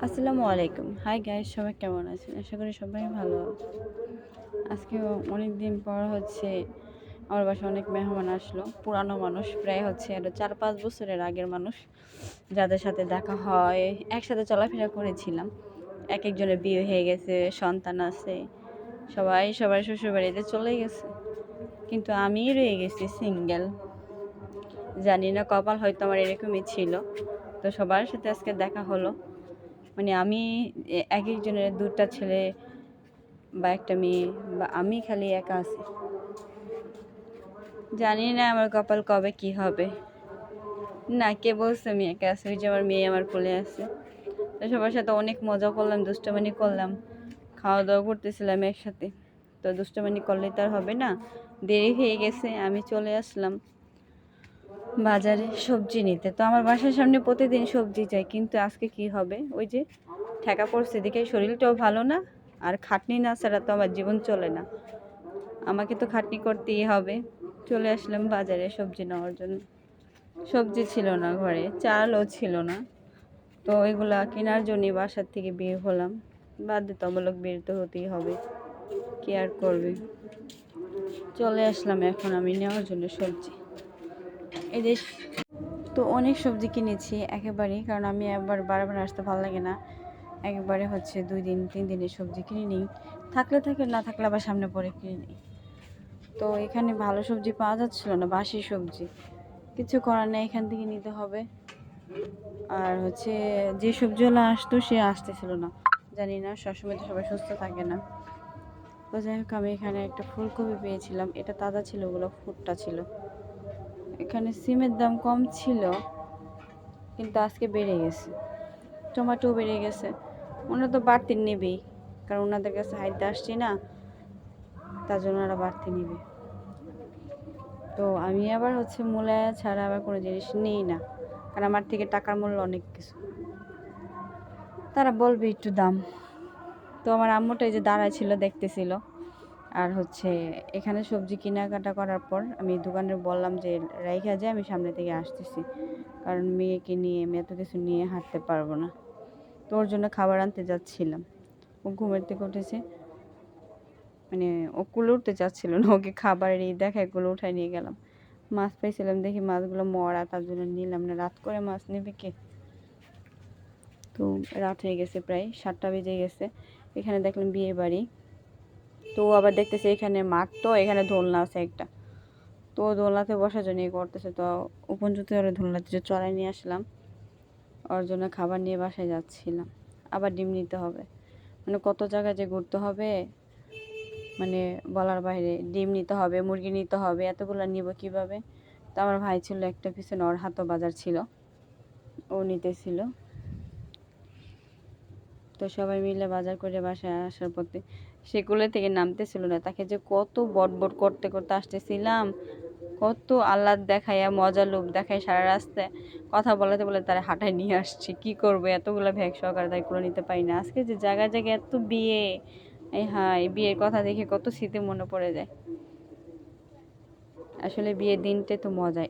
আসসালামু আলাইকুম। Hi guys, সবাই কেমন আছেন? আশা করি সবাই ভালো। আজকে অনেক দিন পর আমার বাসায় অনেক মেহমান আসলো। পুরানো মানুষ, প্রায় আরো 4-5 বছরের আগের মানুষ, যাদের সাথে দেখা হয়, একসাথে চলাফেরা করেছিলাম। এক একজনের বিয়ে হয়ে গেছে, সন্তান আছে, সবাই সবার শ্বশুরবাড়িতে চলে গেছে, কিন্তু আমিই রয়ে গেছি সিঙ্গেল। জানি না, কপাল হয়তো আমার এরকমই ছিল। তো সবার সাথে আজকে দেখা হলো। মানে আমি এক একজনের 2টা ছেলে বা একটা মেয়ে, বা আমি খালি একা আছি। জানি না আমার কপাল কবে কি হবে। না, কে বলছে আমি একা আছি? ওই যে আমার মেয়ে আমার কোলে আছে। তো সবার সাথে অনেক মজা করলাম, দুষ্টুমানি করলাম, খাওয়া দাওয়া করতেছিলাম একসাথে। তো দুষ্টুমানি করলে তো আর হবে না, দেরি হয়ে গেছে। আমি চলে আসলাম বাজারে সবজি নিতে। তো আমার বাসার সামনে প্রতিদিন সবজি চাই, কিন্তু আজকে কি হবে, ওই যে ঠেকা পড়ছে, দেখে শরীরটাও ভালো না, আর খাটনি না ছাড়া তো আমার জীবন চলে না। আমাকে তো খাটনি করতেই হবে। চলে আসলাম বাজারে সবজি নেওয়ার জন্য। সবজি ছিল না ঘরে, চালও ছিল না। তো এগুলা কেনার জন্যই বাসার থেকে বের হলাম। বাধ্যতামূলক বের তো হতেই হবে, কি আর করবে। চলে আসলাম এখন আমি নেওয়ার জন্য সবজি। এই যে, তো অনেক সবজি কিনেছি একেবারেই, কারণ আমি একবার বারবার আসতে ভালো লাগে না। একবারে 2-3 দিনের সবজি কিনে নিই, থাকলে থাকে, না থাকলে আবার সামনে পরে কিনে নিই। তো এখানে ভালো সবজি পাওয়া যাচ্ছিল না, বাসি সবজি। কিছু করার নেই, এখান থেকে নিতে হবে। আর যে সবজিওয়ালা আসতো সে আসতেছিল না। জানি না, সবসময় তো সবাই সুস্থ থাকে না। তো যাই হোক, আমি এখানে একটা ফুলকপি পেয়েছিলাম, এটা তাজা ছিল, ওগুলো ফুটটা ছিল। এখানে সিমের দাম কম ছিল, কিন্তু আজকে বেড়ে গেছে। টমেটো বেড়ে গেছে। ওনারা তো বাড়তি নেবেই, কারণ ওনাদের কাছে হাইতে আসছি না, তার জন্য ওরা বাড়তি নেবে। তো আমি আবার মূলা ছাড়া আবার কোনো জিনিস নিই না, কারণ আমার থেকে টাকার মূল্য অনেক কিছু, তারা বলবে একটু দাম। তো আমার আম্মুটা এই যে দাঁড়ায় ছিল, দেখতেছিল। আর এখানে সবজি কেনাকাটা করার পর আমি দোকানে বললাম যে রাইখা যায়, আমি সামনে থেকে আসতেছি, কারণ মেয়েকে নিয়ে আমি এত কিছু নিয়ে হাঁটতে পারবো না। তো ওর জন্য খাবার আনতে যাচ্ছিলাম। ও ঘুমের থেকে উঠেছে, মানে ও কুলে উঠতে চাচ্ছিল না, ওকে খাবারের এই দেখায় কুলে উঠায় নিয়ে গেলাম। মাছ পাইছিলাম, দেখি মাছগুলো মরা, তার জন্য নিলাম না। রাত করে মাছ নেবে কে? তো রাত হয়ে গেছে, প্রায় 7টা বেজে গেছে। এখানে দেখলাম বিয়ে বাড়ি। তো আবার দেখতেছে এখানে মাঠ, তো এখানে দোলনা আছে একটা। তো দোলনাতে বসার জন্য করতেছে। তো উপনজুতে ওরা দোলনাতে চড়াই নিয়ে আসলাম, ওর জন্য খাবার নিয়ে বাসায় যাচ্ছিলাম। আবার ডিম নিতে হবে, মানে কত জায়গায় যে ঘুরতে হবে, মানে বলার বাইরে। ডিম নিতে হবে, মুরগি নিতে হবে, এতগুলো নিব কিভাবে? তো আমার ভাই ছিল একটা পিছনে, ওর হাতও বাজার ছিল, ও নিতেছিল। তো সবাই মিলে বাজার করে বাসায় আসার পথে সে কোলে থেকে নামতেছিল না। তাকে যে কত বটবট করতে করতে আসতেছিলাম, কত আহ্লাদ দেখাইয়া, মজা লোভ দেখায়, সারা রাস্তায় কথা বলাতে বলে তারা হাঁটায় নিয়ে আসছি। কি করবো, এতগুলো ভ্যাগ সহকারে তাই করে নিতে পারি না। আজকে যে জায়গায় জায়গায় এত বিয়ে, এই হ্যাঁ, এই বিয়ের কথা দেখে কত স্মৃতি মনে পড়ে যায়। আসলে বিয়ের দিনটা তো মজা।